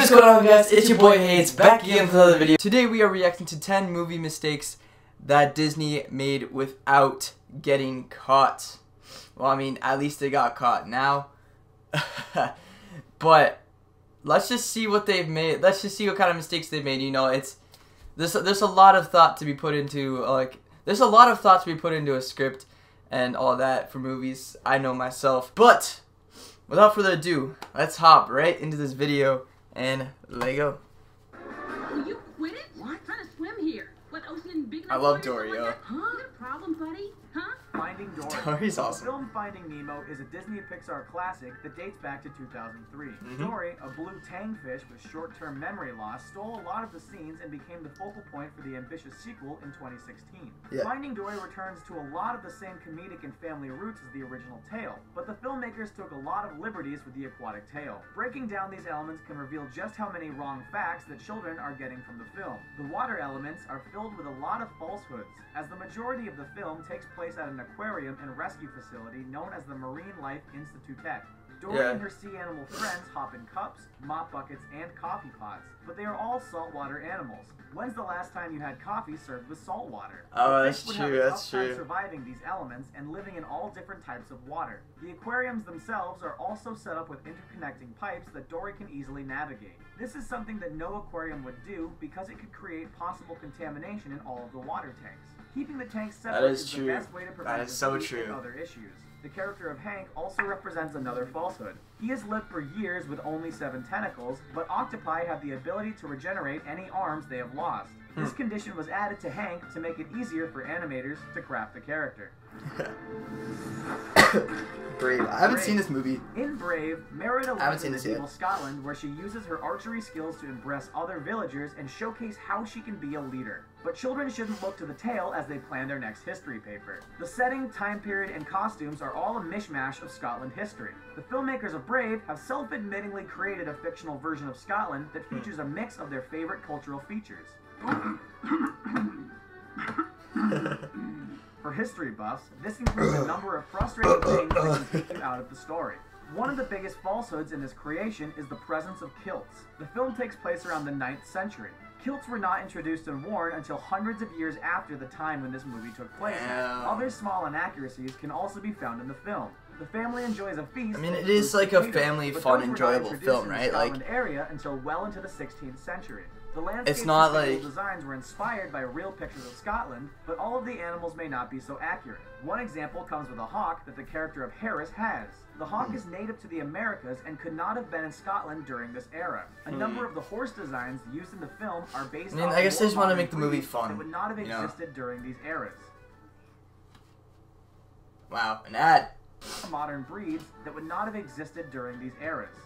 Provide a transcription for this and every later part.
What's going on, guys? It's your boy Hayes back again with another video. Today we are reacting to 10 movie mistakes that Disney made without getting caught. Well, I mean, at least they got caught now. But let's just see what they've made. Let's just see what kind of mistakes they've made. You know, there's a lot of thought to be put into there's a lot of thought to be put into a script and all that for movies. I know myself. But without further ado, let's hop right into this video and let go. Will you quit it? What? Trying to swim here. What, ocean big enough? I love Dory, yo. Huh? You got a problem, buddy? Huh? Finding Dory. Dory's awesome. The film Finding Nemo is a Disney Pixar classic that dates back to 2003. Dory, a blue tangfish with short-term memory loss, stole a lot of the scenes and became the focal point for the ambitious sequel in 2016. Yeah. Finding Dory returns to a lot of the same comedic and family roots as the original tale, but the filmmakers took a lot of liberties with the aquatic tale. Breaking down these elements can reveal just how many wrong facts that children are getting from the film. The water elements are filled with a lot of falsehoods, as the majority of the film takes place at an aquarium and rescue facility known as the Marine Life Institute. Dory and her sea animal friends hop in cups, mop buckets, and coffee pots, but they are all saltwater animals. When's the last time you had coffee served with salt water? Oh, The that's fish would true, have a that's tough time true. surviving these elements and living in all different types of water. The aquariums themselves are also set up with interconnecting pipes that Dory can easily navigate. This is something that no aquarium would do because it could create possible contamination in all of the water tanks. Keeping the tanks separate is the best way to prevent disease and other issues. The character of Hank also represents another falsehood. He has lived for years with only 7 tentacles, but octopi have the ability to regenerate any arms they have lost. This condition was added to Hank to make it easier for animators to craft the character. Brave. I haven't seen this movie. In Brave, Merida lives in this medieval Scotland, where she uses her archery skills to impress other villagers and showcase how she can be a leader. But children shouldn't look to the tale as they plan their next history paper. The setting, time period, and costumes are all a mishmash of Scotland history. The filmmakers of Brave have self-admittingly created a fictional version of Scotland that features a mix of their favorite cultural features. For history buffs, this includes a number of frustrating things that can take you out of the story. One of the biggest falsehoods in this creation is the presence of kilts. The film takes place around the 9th century. Kilts were not introduced and worn until hundreds of years after the time when this movie took place. Other small inaccuracies can also be found in the film. The family enjoys a feast. I mean, it is like a family, fun, enjoyable film, right? Like Like, area until well into the 16th century. The landscapes it's not and like designs were inspired by real pictures of Scotland, but all of the animals may not be so accurate. One example comes with a hawk that the character of Harris has. The hawk is native to the Americas and could not have been in Scotland during this era. A number of the horse designs used in the film are based on I guess they just want to make the movie fun. that would not have you know? existed during these eras. Wow, an ad. Modern breeds that would not have existed during these eras.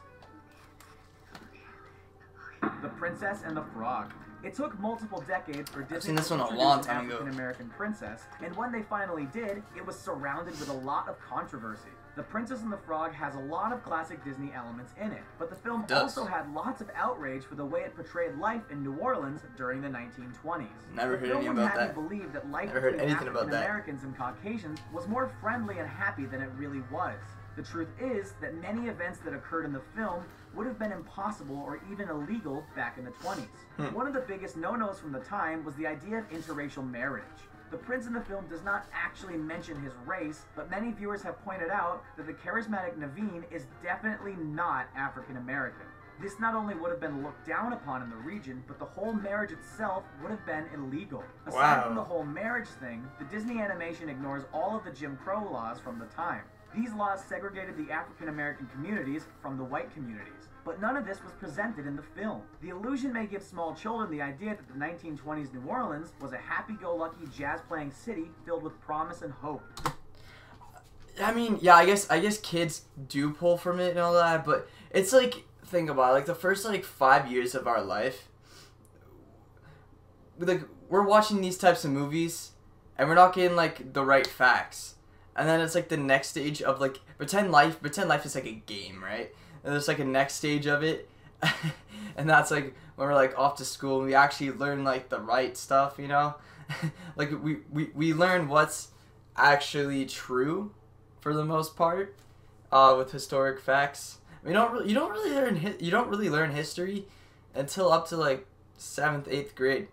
The Princess and the Frog. It took multiple decades for Disney seen this to one a introduce long an time ago. African-American princess, and when they finally did, it was surrounded with a lot of controversy. The Princess and the Frog has a lot of classic Disney elements in it, but the film also had lots of outrage for the way it portrayed life in New Orleans during the 1920s. Never heard anything The film about had that. you believe that life Never heard between anything about that. African-Americans and Caucasians was more friendly and happy than it really was. The truth is that many events that occurred in the film would have been impossible or even illegal back in the 20s. One of the biggest no-nos from the time was the idea of interracial marriage. The prince in the film does not actually mention his race, but many viewers have pointed out that the charismatic Naveen is definitely not African American. This not only would have been looked down upon in the region, but the whole marriage itself would have been illegal. Aside from the whole marriage thing, the Disney animation ignores all of the Jim Crow laws from the time. These laws segregated the African-American communities from the white communities, but none of this was presented in the film. The illusion may give small children the idea that the 1920s New Orleans was a happy-go-lucky jazz-playing city filled with promise and hope. I mean, yeah, I guess kids do pull from it and all that, but it's like, think about it, like the first like 5 years of our life, like we're watching these types of movies, and we're not getting like the right facts. And then it's like the next stage of like pretend life is like a game, right? And there's like a next stage of it, and that's like when we're like off to school and we actually learn like the right stuff, you know? Like we learn what's actually true for the most part with historic facts. I mean, you don't really learn history until up to like 7th, 8th grade.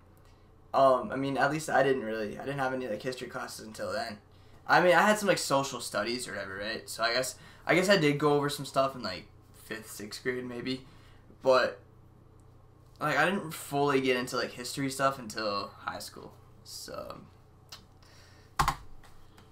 I mean, at least I didn't have any like history classes until then. I mean, I had some like social studies or whatever, right? So I guess I did go over some stuff in like 5th, 6th grade maybe, but like I didn't fully get into like history stuff until high school. So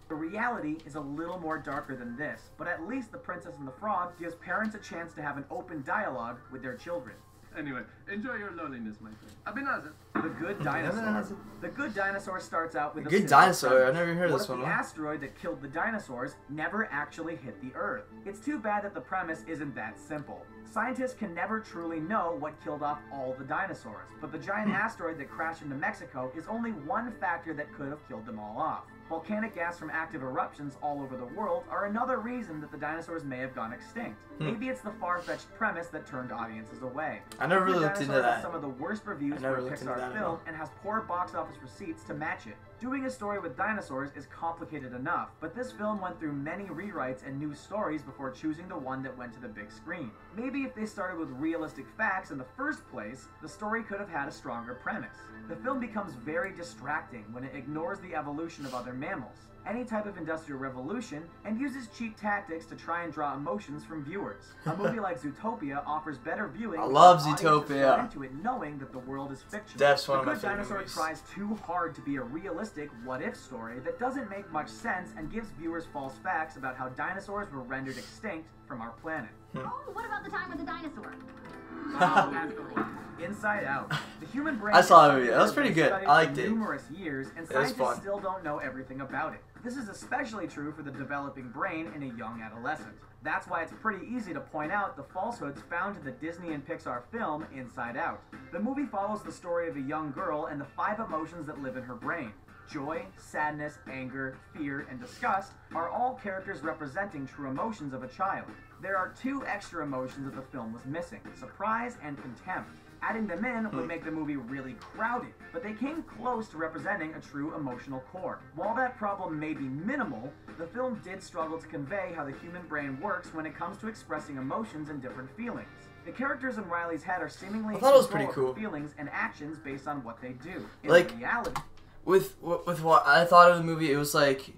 the reality is a little more darker than this, but at least The Princess and the Frog gives parents a chance to have an open dialogue with their children. Anyway, enjoy your loneliness, my friend. Abinaza. The Good Dinosaur. The Good Dinosaur starts out with a Good Dinosaur. I've never heard of this one. The asteroid that killed the dinosaurs never actually hit the Earth. It's too bad that the premise isn't that simple. Scientists can never truly know what killed off all the dinosaurs, but the giant asteroid that crashed into Mexico is only one factor that could have killed them all off. Volcanic gas from active eruptions all over the world are another reason that the dinosaurs may have gone extinct. Maybe it's the far-fetched premise that turned audiences away. I never really looked into that. Has some of the worst reviews for a Pixar film and has poor box office receipts to match it. Doing a story with dinosaurs is complicated enough, but this film went through many rewrites and new stories before choosing the one that went to the big screen. Maybe if they started with realistic facts in the first place, the story could have had a stronger premise. The film becomes very distracting when it ignores the evolution of other mammals, any type of industrial revolution, and uses cheap tactics to try and draw emotions from viewers. A movie like Zootopia offers better viewing. I love Zootopia. Into it knowing that the world is fictional. That's one of my Good favorite Dinosaur movies. tries too hard to be a realistic what-if story that doesn't make much sense and gives viewers false facts about how dinosaurs were rendered extinct from our planet. Oh, what about the time with the dinosaur? Inside Out. The human brain. I saw that movie. That was pretty good. I liked it. Numerous years, and scientists still don't know everything about it. This is especially true for the developing brain in a young adolescent. That's why it's pretty easy to point out the falsehoods found in the Disney and Pixar film Inside Out. The movie follows the story of a young girl and the 5 emotions that live in her brain. Joy, sadness, anger, fear, and disgust are all characters representing true emotions of a child. There are 2 extra emotions that the film was missing: surprise and contempt. Adding them in would make the movie really crowded, but they came close to representing a true emotional core. While that problem may be minimal, the film did struggle to convey how the human brain works when it comes to expressing emotions and different feelings. The characters in Riley's head are seemingly in control of feelings and actions based on what they do. In reality, with what I thought of the movie, it was like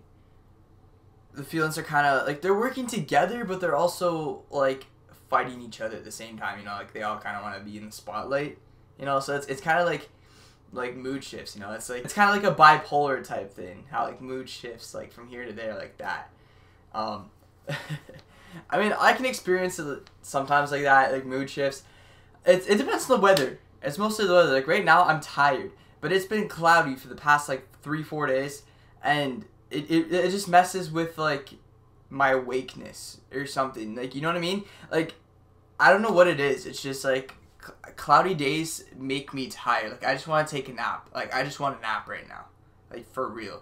the feelings are kind of like they're working together, but they're also like fighting each other at the same time. You know, like they all kind of want to be in the spotlight. You know, so it's kind of like mood shifts. You know, it's kind of like a bipolar type thing. How like mood shifts like from here to there like that. I mean, I can experience it sometimes like that, like mood shifts. It depends on the weather. It's mostly the weather. Like right now, I'm tired, but it's been cloudy for the past like 3-4 days, and it just messes with like my awakeness or something. Like, you know what I mean? Like, I don't know what it is. It's just like cloudy days make me tired. Like, I just want to take a nap. Like, I just want a nap right now. Like, for real.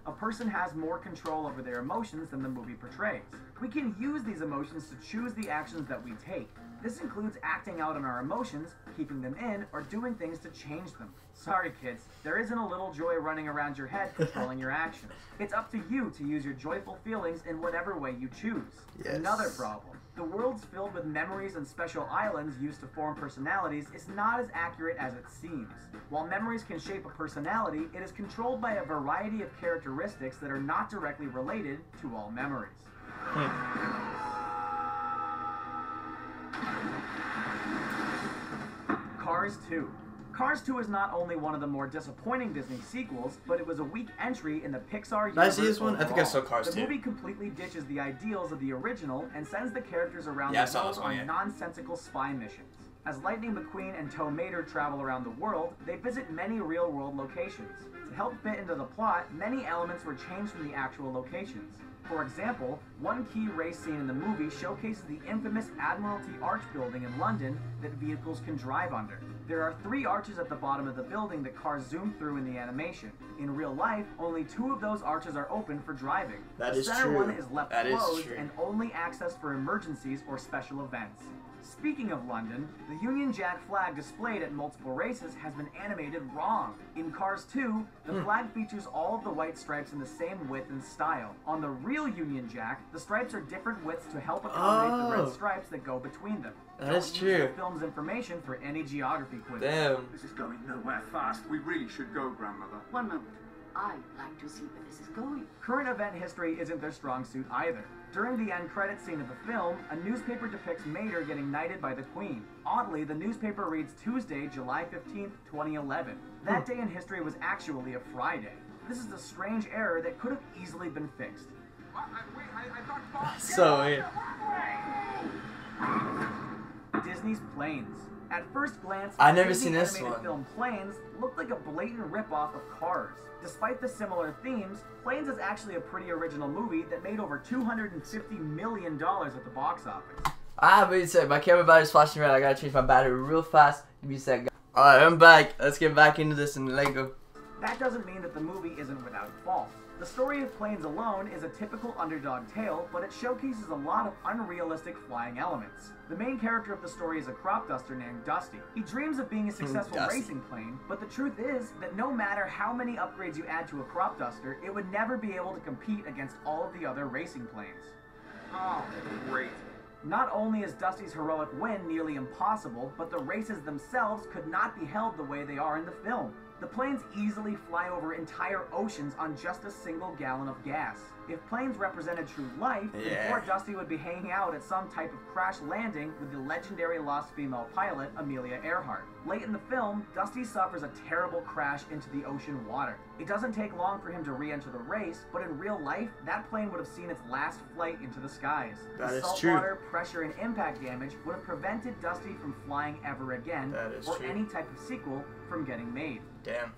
a person has more control over their emotions than the movie portrays. We can use these emotions to choose the actions that we take. This includes acting out on our emotions, keeping them in, or doing things to change them. Sorry kids, there isn't a little joy running around your head controlling your actions. It's up to you to use your joyful feelings in whatever way you choose. Yes. Another problem. The world's filled with memories and special islands used to form personalities is not as accurate as it seems. While memories can shape a personality, it is controlled by a variety of characteristics that are not directly related to all memories. Cars 2. Cars 2 is not only one of the more disappointing Disney sequels, but it was a weak entry in the Pixar universe. Did I see this one? I think I saw Cars 2. The movie completely ditches the ideals of the original and sends the characters around the world on nonsensical spy missions. As Lightning McQueen and Tow Mater travel around the world, they visit many real-world locations. To help fit into the plot, many elements were changed from the actual locations. For example, one key race scene in the movie showcases the infamous Admiralty Arch building in London that vehicles can drive under. There are 3 arches at the bottom of the building that cars zoom through in the animation. In real life, only 2 of those arches are open for driving. The center one is left closed and only accessed for emergencies or special events. Speaking of London, the Union Jack flag displayed at multiple races has been animated wrong. In Cars 2, the flag features all of the white stripes in the same width and style. On the real Union Jack, the stripes are different widths to help accommodate the red stripes that go between them. That is Don't use true. the film's information for any geography quiz. Damn. This is going nowhere fast. We really should go, Grandmother. One moment. I'd like to see where this is going. Current event history isn't their strong suit either. During the end credit scene of the film, a newspaper depicts Mater getting knighted by the Queen. Oddly, the newspaper reads Tuesday, July 15th, 2011. That day in history was actually a Friday. This is a strange error that could have easily been fixed. So weird. Disney's Planes. At first glance, I've never Disney seen this animated one. film Planes looked like a blatant ripoff of Cars. Despite the similar themes, Planes is actually a pretty original movie that made over $250 million at the box office. But you said my camera battery's flashing red. I gotta change my battery real fast. Give me a sec. Alright, I'm back. Let's get back into this in Lego. That doesn't mean that the movie isn't without fault. The story of Planes alone is a typical underdog tale, but it showcases a lot of unrealistic flying elements. The main character of the story is a crop duster named Dusty. He dreams of being a successful Dusty. racing plane, but the truth is that no matter how many upgrades you add to a crop duster, it would never be able to compete against all of the other racing planes. Oh, great. Not only is Dusty's heroic win nearly impossible, but the races themselves could not be held the way they are in the film. The planes easily fly over entire oceans on just a single gallon of gas. If planes represented true life, then poor Dusty would be hanging out at some type of crash landing with the legendary lost female pilot, Amelia Earhart. Late in the film, Dusty suffers a terrible crash into the ocean water. It doesn't take long for him to re-enter the race, but in real life, that plane would have seen its last flight into the skies. That the is saltwater, pressure, and impact damage would have prevented Dusty from flying ever again, That is or true. any type of sequel from getting made. Damn.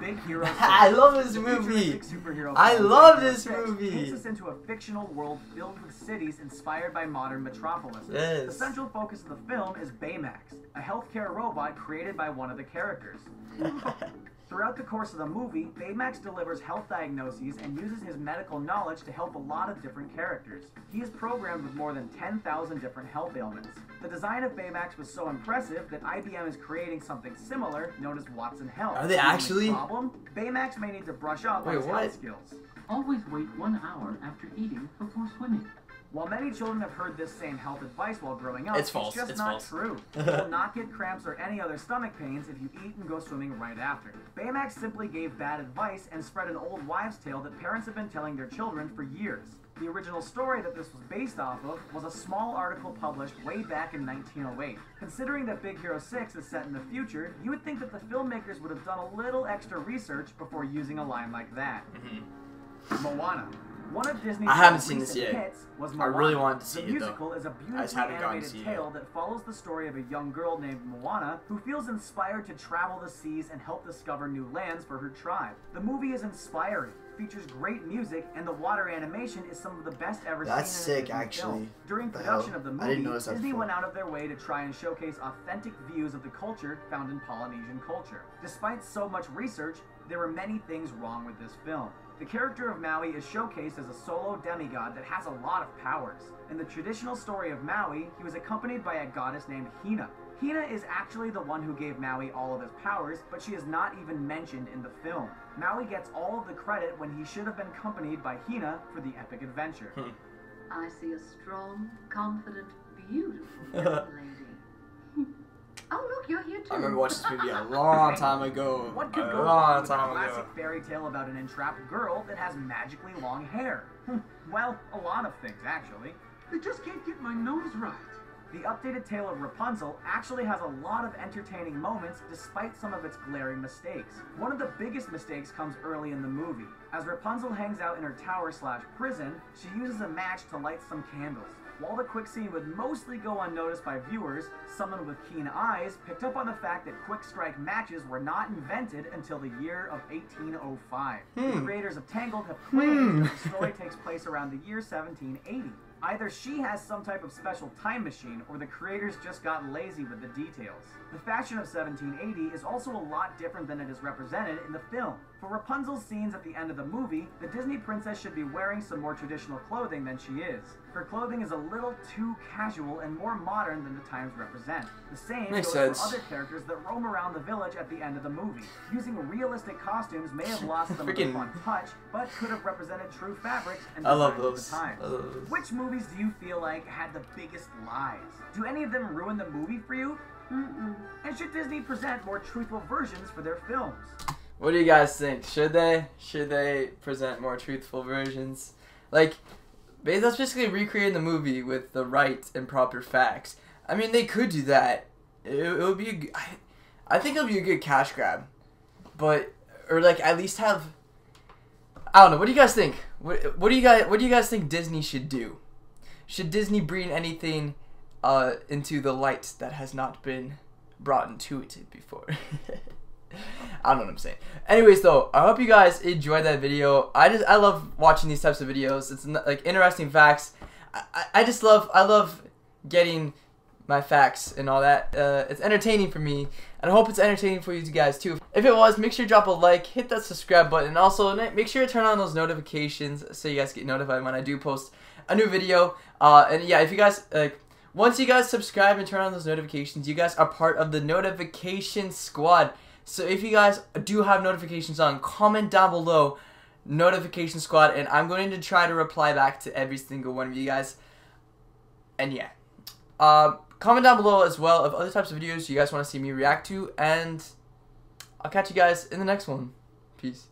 Big Hero 6. I love this The movie. futuristic superhero I film love Big Hero this 6 movie. takes us into a fictional world filled with cities inspired by modern metropolises. Yes. The central focus of the film is Baymax, a healthcare robot created by one of the characters. Throughout the course of the movie, Baymax delivers health diagnoses and uses his medical knowledge to help a lot of different characters. He is programmed with more than 10,000 different health ailments. The design of Baymax was so impressive that IBM is creating something similar known as Watson Health. Are they The only actually? problem? Baymax may need to brush up on Wait, his what? health skills. Always wait 1 hour after eating before swimming. While many children have heard this same health advice while growing up, It's false. just It's not false. true. You will not get cramps or any other stomach pains if you eat and go swimming right after. Baymax simply gave bad advice and spread an old wives' tale that parents have been telling their children for years. The original story that this was based off of was a small article published way back in 1908. Considering that Big Hero 6 is set in the future, you would think that the filmmakers would have done a little extra research before using a line like that. Moana. One of Disney's I haven't most seen this recent yet. hits was I Moana. really wanted to see the it, though. musical is a I just beautifully haven't gotten to animated see it tale that follows the story of a young girl named Moana who feels inspired to travel the seas and help discover new lands for her tribe. The movie is inspiring, features great music, and the water animation is some of the best ever That's seen in a sick, Disney actually. film. During The production hell? of the I didn't movie, notice that Disney before. went out of their way to try and showcase authentic views of the culture found in Polynesian culture. Despite so much research, there were many things wrong with this film. The character of Maui is showcased as a solo demigod that has a lot of powers. In the traditional story of Maui, he was accompanied by a goddess named Hina. Hina is actually the one who gave Maui all of his powers, but she is not even mentioned in the film. Maui gets all of the credit when he should have been accompanied by Hina for the epic adventure. I see a strong, confident, beautiful young lady. Oh, look, you're here too. I remember watching this movie a long time ago. What could A go wrong long with a time classic ago. fairy tale about an entrapped girl that has magically long hair? Well, a lot of things, actually. They just can't get my nose right. The updated tale of Rapunzel actually has a lot of entertaining moments despite some of its glaring mistakes. One of the biggest mistakes comes early in the movie. As Rapunzel hangs out in her tower/prison, she uses a match to light some candles. While the quick scene would mostly go unnoticed by viewers, someone with keen eyes picked up on the fact that quick strike matches were not invented until the year of 1805. The creators of Tangled have claimed that the story takes place around the year 1780. Either she has some type of special time machine, or the creators just got lazy with the details. The fashion of 1780 is also a lot different than it is represented in the film. For Rapunzel's scenes at the end of the movie, the Disney princess should be wearing some more traditional clothing than she is. Her clothing is a little too casual and more modern than the times represent. The same Makes goes sense. for other characters that roam around the village at the end of the movie. Using realistic costumes may have lost some of the Freaking- fun touch, but could have represented true fabrics and I love designs of those. the times. I love those. Which movies do you feel like had the biggest lies? Do any of them ruin the movie for you? And should Disney present more truthful versions for their films? What do you guys think? Should they? Should they present more truthful versions? Like, that's basically recreating the movie with the right and proper facts. I mean, they could do that. It would be. I think it would be a good cash grab, but or like at least have. I don't know. What do you guys think? What do you guys think Disney should do? Should Disney bring anything into the light that has not been brought into it before? I don't know what I'm saying. Anyways, though, I hope you guys enjoyed that video. I love watching these types of videos. It's like interesting facts. I love getting my facts and all that. It's entertaining for me, and I hope it's entertaining for you guys too. If it was, make sure to drop a like, hit that subscribe button, and also make sure to turn on those notifications so you guys get notified when I do post a new video. And yeah, if you guys once you guys subscribe and turn on those notifications, you guys are part of the notification squad. So if you guys do have notifications on, comment down below, notification squad, and I'm going to try to reply back to every single one of you guys. And yeah, comment down below as well of other types of videos you guys want to see me react to, and I'll catch you guys in the next one. Peace.